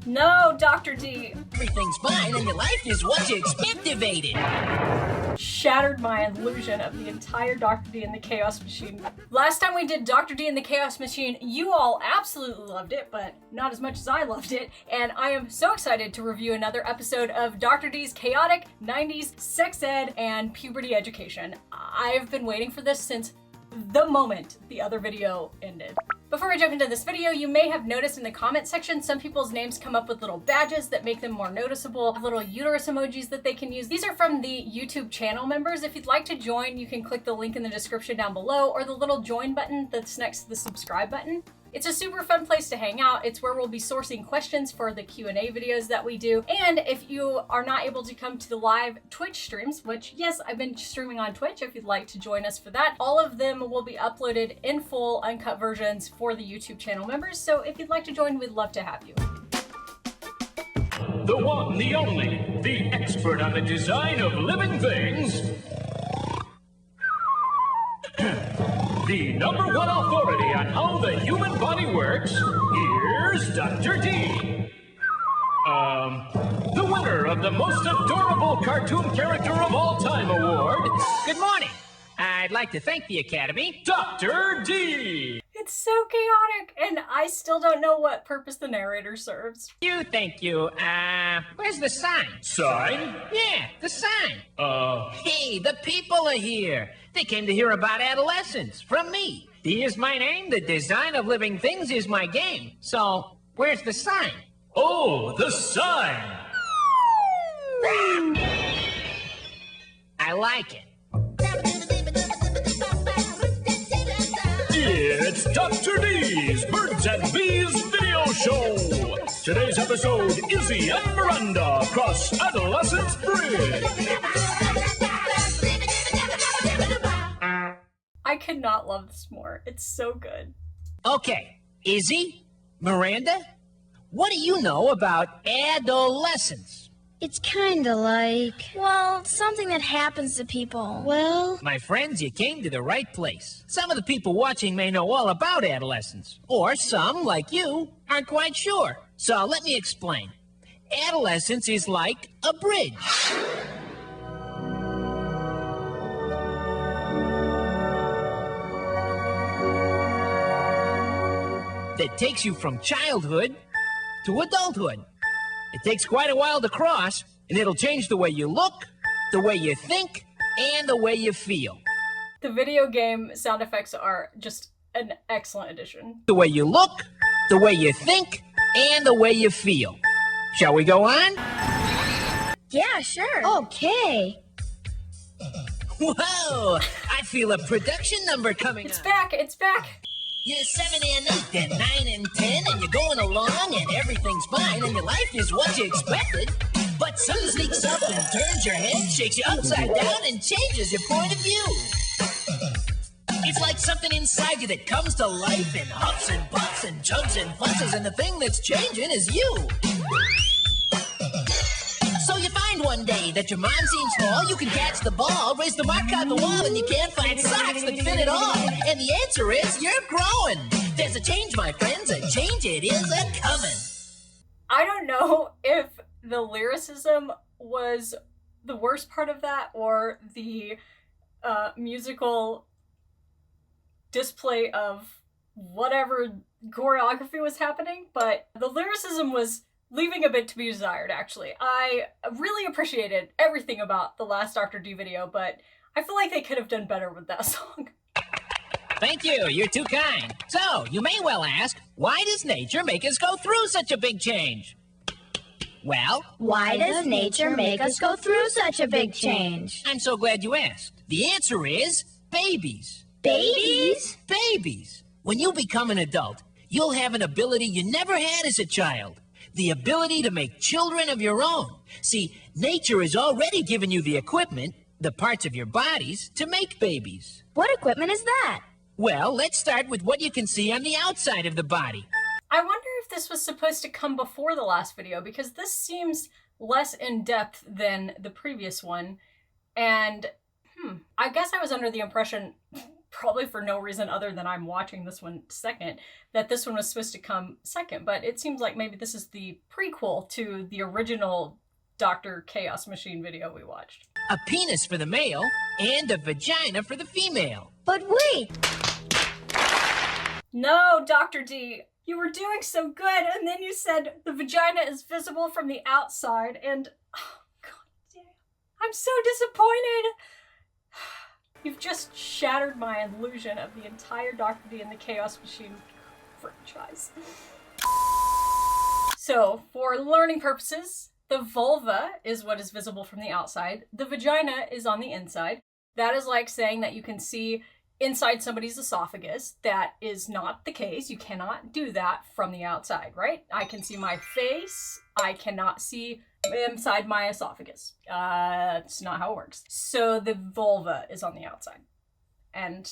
No, Dr. D. Everything's fine and your life is what you expectivated. Shattered my illusion of the entire Dr. D and the Chaos Machine. Last time we did Dr. D and the Chaos Machine, you all absolutely loved it, but not as much as I loved it, and I am so excited to review another episode of Dr. D's chaotic 90s sex ed and puberty education. I've been waiting for this since the moment the other video ended. Before I jump into this video, you may have noticed in the comment section some people's names come up with little badges that make them more noticeable, little uterus emojis that they can use. These are from the YouTube channel members. If you'd like to join, you can click the link in the description down below or the little join button that's next to the subscribe button. It's a super fun place to hang out. It's where we'll be sourcing questions for the Q&A videos that we do. And if you are not able to come to the live Twitch streams, which yes, I've been streaming on Twitch if you'd like to join us for that, all of them will be uploaded in full, uncut versions for the YouTube channel members. So if you'd like to join, we'd love to have you. The one, the only, the expert on the design of living things. The #1 authority on how the human body works, here's Dr. D. The winner of the most adorable cartoon character of all time award. Good morning. I'd like to thank the Academy. Dr. D. It's so chaotic, and I still don't know what purpose the narrator serves. Thank you. Where's the sign? Sign? Yeah, the sign. Hey, the people are here. They came to hear about adolescence from me. Here's my name. The design of living things is my game. So, where's the sign? Oh, the sign. I like it. It's Dr. D's Birds and Bees video show. Today's episode, Izzy and Miranda cross Adolescence Bridge. I could not love this more. It's so good. Okay, Izzy, Miranda, what do you know about adolescence? It's kinda like, well, something that happens to people. Well, My friends, you came to the right place. Some of the people watching may know all about adolescence, or some, like you, aren't quite sure. So let me explain. Adolescence is like a bridge. That takes you from childhood to adulthood. It takes quite a while to cross, and it'll change the way you look, the way you think, and the way you feel. The video game sound effects are just an excellent addition. The way you look, the way you think, and the way you feel. Shall we go on? yeah, sure. Okay. Whoa! I feel a production number coming It's up. back, it's back. You're 7 and 8 and 9 and 10 and you're going along and everything's fine and your life is what you expected. But something sneaks up and turns your head, shakes you upside down and changes your point of view. It's like something inside you that comes to life and huffs and puffs and chugs and fusses and the thing that's changing is you. So you find one day that your mom seems small, you can catch the ball, raise the mark on the wall, and you can't find socks that fit it all. And the answer is you're growing. There's a change, my friends, a change it is a-coming. I don't know if the lyricism was the worst part of that or the musical display of whatever choreography was happening, but the lyricism was leaving a bit to be desired, actually. I really appreciated everything about the last Dr. D video, but I feel like they could have done better with that song. Thank you, you're too kind. So, you may well ask, why does nature make us go through such a big change? Well, Why does nature make us go through such a big change? I'm so glad you asked. The answer is babies. Babies? Babies. When you become an adult, you'll have an ability you never had as a child. The ability to make children of your own. See, nature has already given you the equipment, the parts of your bodies, to make babies. What equipment is that? Well, let's start with what you can see on the outside of the body. I wonder if this was supposed to come before the last video, because this seems less in-depth than the previous one. And, I guess I was under the impression probably for no reason other than I'm watching this one second, that this one was supposed to come second. But it seems like maybe this is the prequel to the original Dr. Chaos Machine video we watched. A penis for the male and a vagina for the female. But wait! No, Dr. D, you were doing so good, and then you said the vagina is visible from the outside, and oh, God damn, I'm so disappointed. You've just shattered my illusion of the entire Dr. D and the Chaos Machine franchise. So, for learning purposes, the vulva is what is visible from the outside. The vagina is on the inside. That is like saying that you can see inside somebody's esophagus. That is not the case. You cannot do that from the outside, right? I can see my face. I cannot see inside my esophagus. That's not how it works. So the vulva is on the outside. And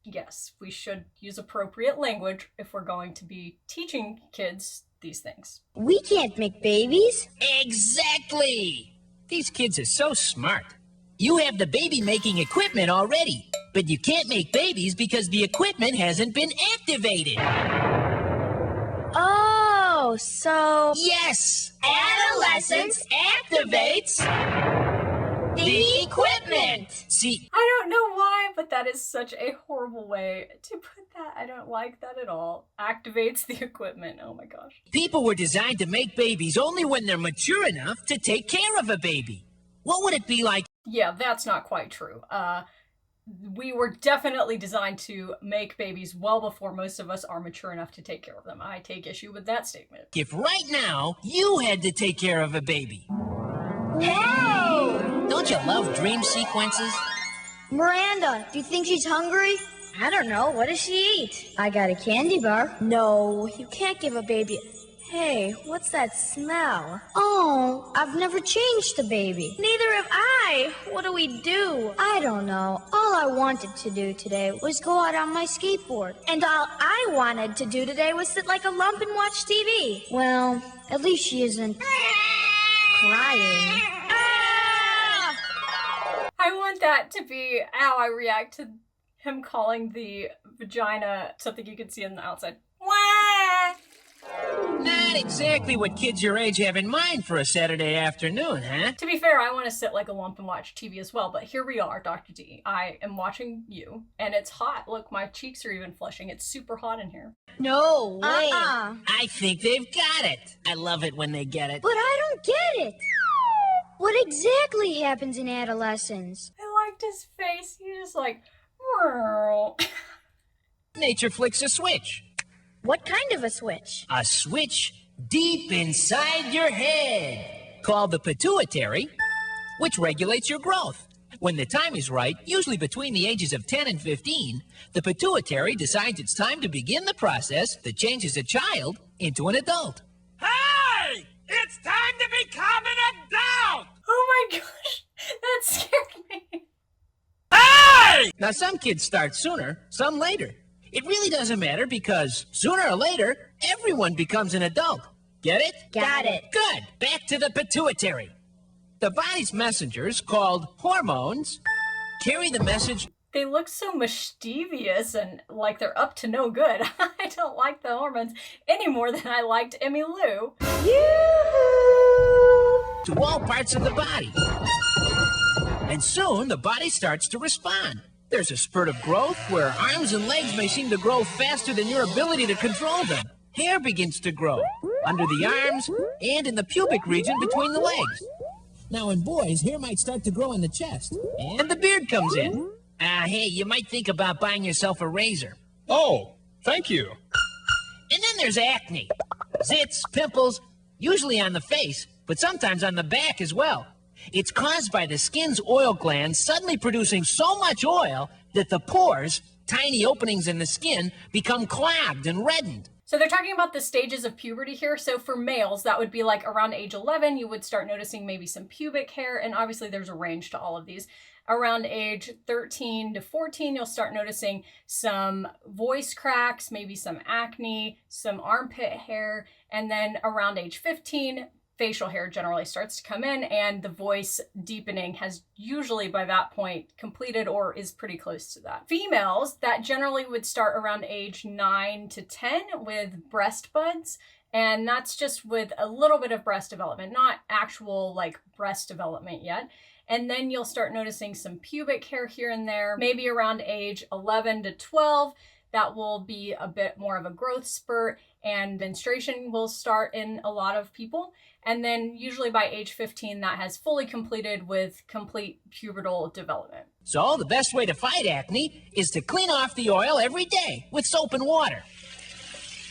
yes, we should use appropriate language if we're going to be teaching kids these things. We can't make babies. Exactly! These kids are so smart. You have the baby-making equipment already, but you can't make babies because the equipment hasn't been activated. Oh, so... Yes! Adolescence activates the equipment! See, I don't know why, but that is such a horrible way to put that. I don't like that at all. Activates the equipment. Oh my gosh. people were designed to make babies only when they're mature enough to take care of a baby. What would it be like? Yeah, that's not quite true. We were definitely designed to make babies well before most of us are mature enough to take care of them. I take issue with that statement. If right now you had to take care of a baby? Whoa! Don't you love dream sequences? Miranda, do you think she's hungry? I don't know. What does she eat? I got a candy bar. No, you can't give a baby... Hey, what's that smell? Oh, I've never changed the baby. Neither have I. What do we do? I don't know. All I wanted to do today was go out on my skateboard. And all I wanted to do today was sit like a lump and watch TV. Well, at least she isn't crying. I want that to be how I react to him calling the vagina something you can see on the outside. Wah! Not exactly what kids your age have in mind for a Saturday afternoon, huh? To be fair, I want to sit like a lump and watch TV as well, but here we are, Dr. D. I am watching you, and it's hot. Look, my cheeks are even flushing. It's super hot in here. No way. I think they've got it. I love it when they get it. But I don't get it. What exactly happens in adolescence? I liked his face. He just like, whirl. Nature flicks a switch. What kind of a switch? A switch deep inside your head called the pituitary, which regulates your growth. When the time is right, usually between the ages of 10 and 15, the pituitary decides it's time to begin the process that changes a child into an adult. Hey! It's time to become an adult! Oh my gosh, that scared me. Hey! Now, some kids start sooner, some later. It really doesn't matter because sooner or later, everyone becomes an adult. Get it? Got it. Good. Back to the pituitary. The body's messengers, called hormones, carry the message. They look so mischievous and like they're up to no good. I don't like the hormones any more than I liked Emmy Lou. To all parts of the body. And soon, the body starts to respond. There's a spurt of growth where arms and legs may seem to grow faster than your ability to control them. Hair begins to grow under the arms and in the pubic region between the legs. Now, in boys, hair might start to grow in the chest. And the beard comes in. Hey, you might think about buying yourself a razor. Oh, thank you. And then there's acne. Zits, pimples, usually on the face, but sometimes on the back as well. It's caused by the skin's oil glands suddenly producing so much oil that the pores, tiny openings in the skin, become clogged and reddened. So they're talking about the stages of puberty here. So for males, that would be like around age 11, you would start noticing maybe some pubic hair. And obviously there's a range to all of these. Around age 13 to 14, you'll start noticing some voice cracks, maybe some acne, some armpit hair. And then around age 15, facial hair generally starts to come in, and the voice deepening has usually by that point completed or is pretty close to that. Females, that generally would start around age 9 to 10 with breast buds, and that's just with a little bit of breast development, not actual like breast development yet. And then you'll start noticing some pubic hair here and there, maybe around age 11 to 12. That will be a bit more of a growth spurt, and menstruation will start in a lot of people. And then usually by age 15, that has fully completed with complete pubertal development. So the best way to fight acne is to clean off the oil every day with soap and water.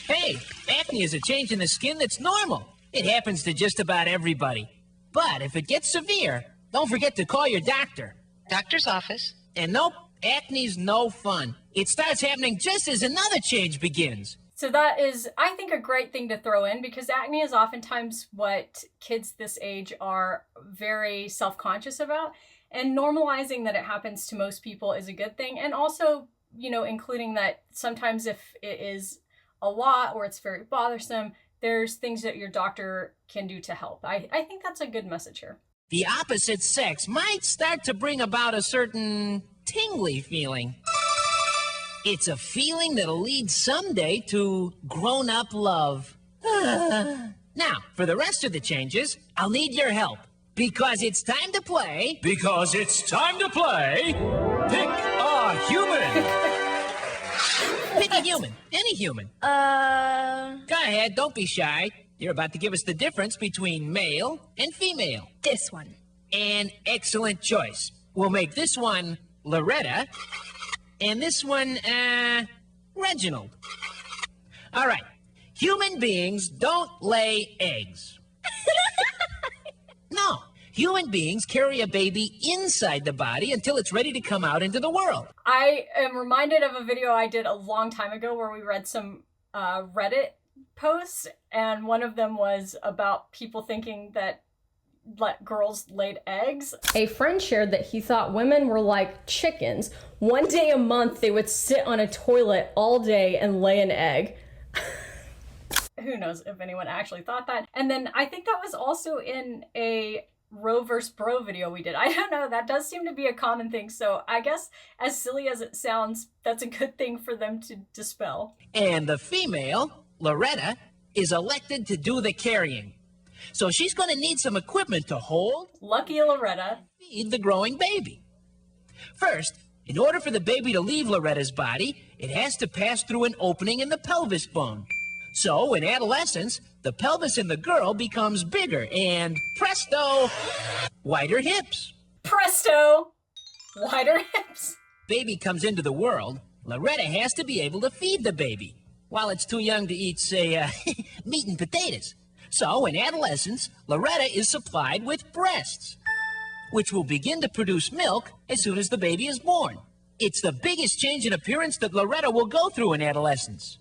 Hey, acne is a change in the skin that's normal. It happens to just about everybody. But if it gets severe, don't forget to call your doctor. Doctor's office. And nope, acne's no fun. It starts happening just as another change begins. So that is, I think, a great thing to throw in, because acne is oftentimes what kids this age are very self-conscious about. And normalizing that it happens to most people is a good thing. And also, you know, including that sometimes if it is a lot or it's very bothersome, there's things that your doctor can do to help. I think that's a good message here. The opposite sex might start to bring about a certain tingly feeling. It's a feeling that'll lead someday to grown-up love. Now, for the rest of the changes, I'll need your help. Because it's time to play... Because it's time to play Pick a Human. Pick a human. Any human. Go ahead, don't be shy. You're about to give us the difference between male and female. This one. An excellent choice. We'll make this one Loretta, and this one, Reginald. All right. Human beings don't lay eggs. No. Human beings carry a baby inside the body until it's ready to come out into the world. I am reminded of a video I did a long time ago where we read some Reddit posts, and one of them was about people thinking that girls laid eggs. A friend shared that he thought women were like chickens. One day a month they would sit on a toilet all day and lay an egg. Who knows if anyone actually thought that. And then I think that was also in a Roe vs. Bro video we did. I don't know, that does seem to be a common thing. So I guess as silly as it sounds, that's a good thing for them to dispel. And the female, Loretta, is elected to do the carrying. So she's going to need some equipment to hold, Lucky Loretta. feed the growing baby. First, in order for the baby to leave Loretta's body, it has to pass through an opening in the pelvis bone. So, in adolescence, the pelvis in the girl becomes bigger and, presto, wider hips. Presto! Wider hips. Baby comes into the world, Loretta has to be able to feed the baby, while it's too young to eat, say, meat and potatoes. So, in adolescence, Loretta is supplied with breasts, which will begin to produce milk as soon as the baby is born. It's the biggest change in appearance that Loretta will go through in adolescence.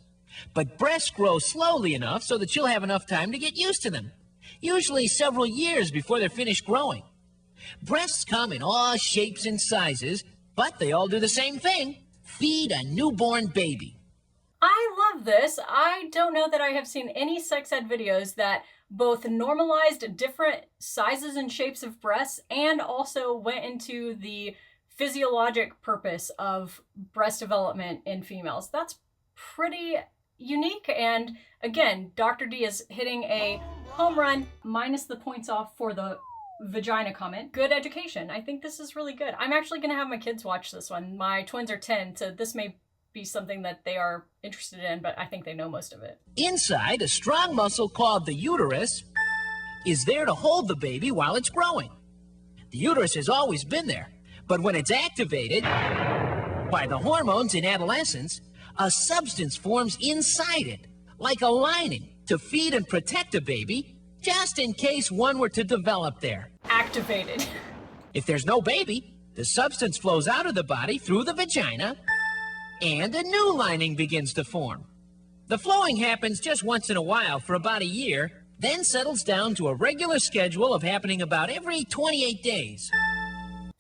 But breasts grow slowly enough so that she'll have enough time to get used to them, usually several years before they're finished growing. Breasts come in all shapes and sizes, but they all do the same thing: feed a newborn baby. I love this. I don't know that I have seen any sex ed videos that both normalized different sizes and shapes of breasts and also went into the physiologic purpose of breast development in females. That's pretty unique. And again, Dr. D is hitting a home run, minus the points off for the vagina comment. Good education. I think this is really good. I'm actually going to have my kids watch this one. My twins are 10, so this may be something that they are interested in, but I think they know most of it. Inside, a strong muscle called the uterus is there to hold the baby while it's growing. The uterus has always been there, but when it's activated by the hormones in adolescence, a substance forms inside it, like a lining, to feed and protect a baby, just in case one were to develop there. Activated. If there's no baby, the substance flows out of the body through the vagina, and a new lining begins to form. The flowing happens just once in a while for about a year, then settles down to a regular schedule of happening about every 28 days.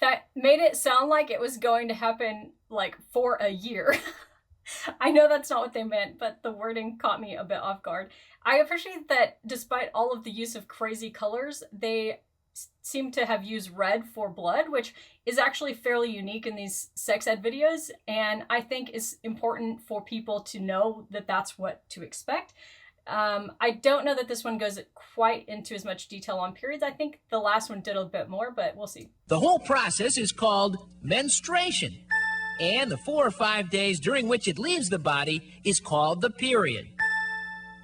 That made it sound like it was going to happen like for a year. I know that's not what they meant, but the wording caught me a bit off guard. I appreciate that despite all of the use of crazy colors, they seem to have used red for blood, which is actually fairly unique in these sex ed videos, and I think is important for people to know that that's what to expect. I don't know that this one goes quite into as much detail on periods. I think the last one did a bit more, but we'll see. The whole process is called menstruation, and the 4 or 5 days during which it leaves the body is called the period.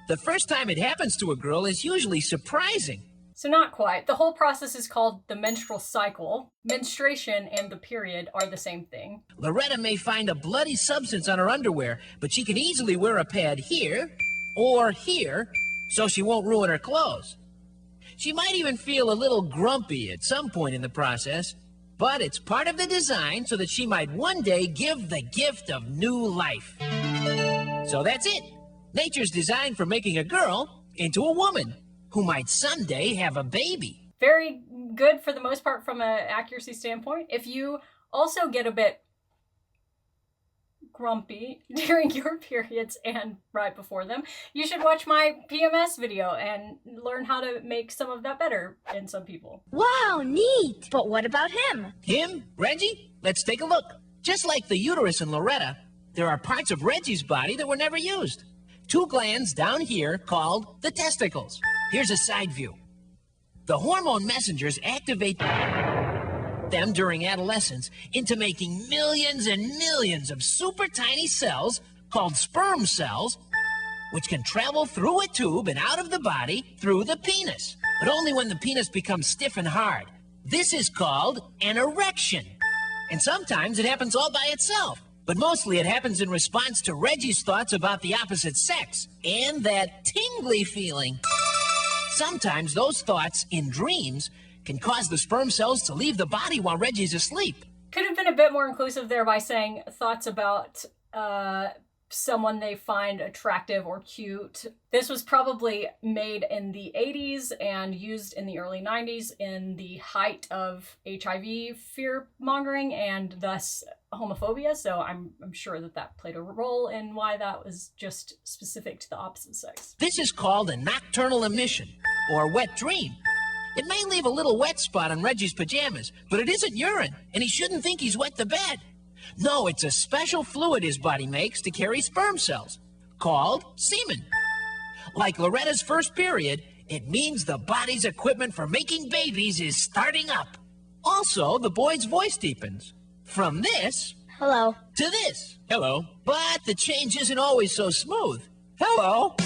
The first time it happens to a girl is usually surprising. So not quite. The whole process is called the menstrual cycle. Menstruation and the period are the same thing. Loretta may find a bloody substance on her underwear, but she can easily wear a pad here or here so she won't ruin her clothes. She might even feel a little grumpy at some point in the process, but it's part of the design so that she might one day give the gift of new life. So that's it. Nature's design for making a girl into a woman who might someday have a baby. Very good for the most part from an accuracy standpoint. If you also get a bit grumpy during your periods and right before them, you should watch my PMS video and learn how to make some of that better in some people. Wow, neat. But what about him? Him? Reggie? Let's take a look. Just like the uterus in Loretta, there are parts of Reggie's body that were never used. 2 glands down here called the testicles. Here's a side view. The hormone messengers activate them during adolescence into making millions and millions of super tiny cells called sperm cells, which can travel through a tube and out of the body through the penis, but only when the penis becomes stiff and hard. This is called an erection. And sometimes it happens all by itself, but mostly it happens in response to Reggie's thoughts about the opposite sex and that tingly feeling. Sometimes those thoughts in dreams can cause the sperm cells to leave the body while Reggie's asleep. Could have been a bit more inclusive there by saying thoughts about someone they find attractive or cute. This was probably made in the 80s and used in the early 90s in the height of HIV fear-mongering and thus homophobia, so I'm sure that played a role in why that was just specific to the opposite sex. This is called a nocturnal emission, or wet dream. It may leave a little wet spot on Reggie's pajamas, but it isn't urine, and he shouldn't think he's wet the bed. No, it's a special fluid his body makes to carry sperm cells, called semen. Like Loretta's first period, it means the body's equipment for making babies is starting up. Also, the boy's voice deepens. From this... Hello. ...to this. Hello. But the change isn't always so smooth. Hello.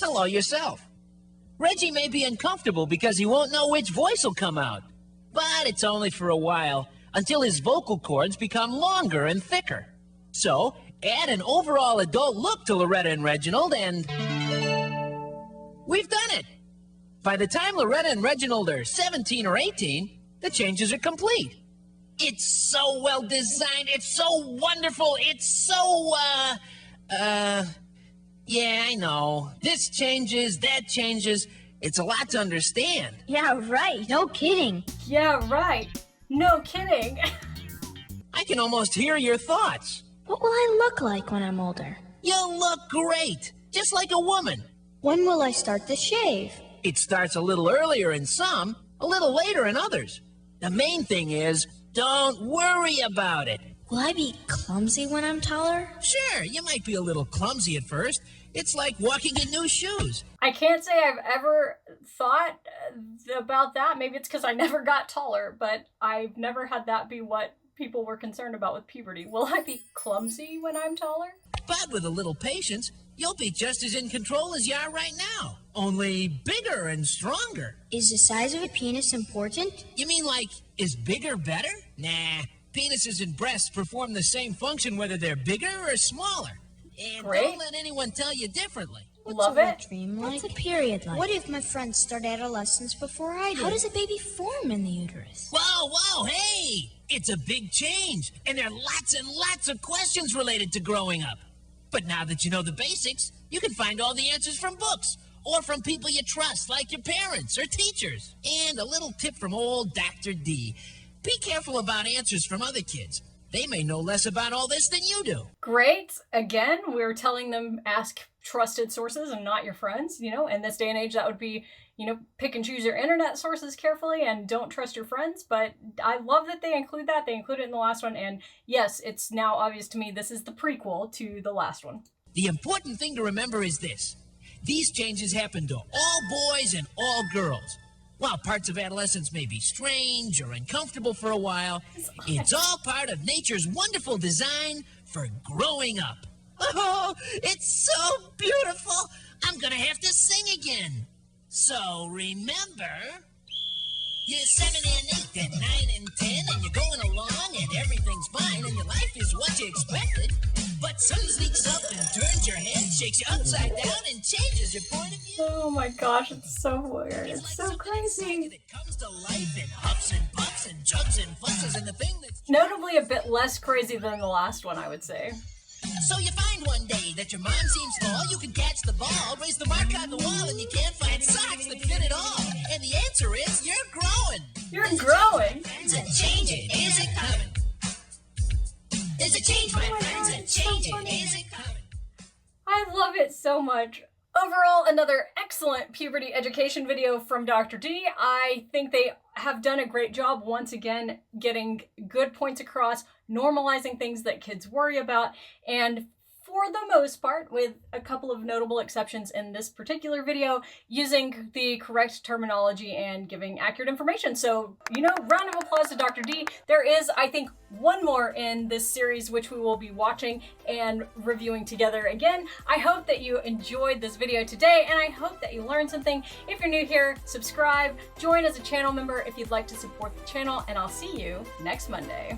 Hello yourself. Reggie may be uncomfortable because he won't know which voice will come out. But it's only for a while, until his vocal cords become longer and thicker. So, add an overall adult look to Loretta and Reginald and... we've done it! By the time Loretta and Reginald are 17 or 18, the changes are complete. It's so well designed, it's so wonderful, it's so, yeah, I know. This changes, that changes. It's a lot to understand. Yeah, right. No kidding. Yeah, right. No kidding. I can almost hear your thoughts. What will I look like when I'm older? You'll look great, just like a woman. When will I start to shave? It starts a little earlier in some, a little later in others. The main thing is, don't worry about it. Will I be clumsy when I'm taller? Sure, you might be a little clumsy at first. It's like walking in new shoes. I can't say I've ever thought about that. Maybe it's because I never got taller, but I've never had that be what people were concerned about with puberty. Will I be clumsy when I'm taller? But with a little patience, you'll be just as in control as you are right now. Only bigger and stronger. Is the size of a penis important? You mean like, is bigger better? Nah, penises and breasts perform the same function whether they're bigger or smaller. And Great. Don't let anyone tell you differently. Love What's it. a dream like? What's a period like? What if my friends start adolescence before I do? How does a baby form in the uterus? Whoa, hey! It's a big change, and there are lots and lots of questions related to growing up. But now that you know the basics, you can find all the answers from books, or from people you trust, like your parents or teachers. And a little tip from old Dr. D. Be careful about answers from other kids. They may know less about all this than you do. Great. Again, we're telling them ask trusted sources and not your friends. You know, in this day and age, that would be, you know, pick and choose your internet sources carefully and don't trust your friends. But I love that they include that. They include it in the last one. And yes, it's now obvious to me this is the prequel to the last one. The important thing to remember is this. These changes happen to all boys and all girls. While parts of adolescence may be strange or uncomfortable for a while, it's all part of nature's wonderful design for growing up. Oh, it's so beautiful. I'm gonna have to sing again. So remember, you're 7 and 8 and 9 and 10, and you're going along and everything's fine, and your life is what you expected. But something sneaks up and turns your head, shakes you upside down, and changes your point of view. Oh my gosh, it's so weird. It's so crazy. It comes to life in huffs and puffs and jugs and fusses, and the thing that's Notably a bit less crazy than the last one, I would say. So you find one day that your mom seems tall, you can catch the ball, raise the mark on the wall, and you can't find socks that fit it all. And the answer is you're growing. You're growing. Friends, a change it, is it coming? There's a change, my friends, a change it, is it coming? I love it so much. Overall, another excellent puberty education video from Dr. D. I think they have done a great job once again getting good points across, normalizing things that kids worry about, and for the most part, with a couple of notable exceptions in this particular video, using the correct terminology and giving accurate information. So, you know, round of applause to Dr. D. There is, I think, one more in this series which we will be watching and reviewing together again. I hope that you enjoyed this video today, and I hope that you learned something. If you're new here, subscribe, join as a channel member if you'd like to support the channel, and I'll see you next Monday.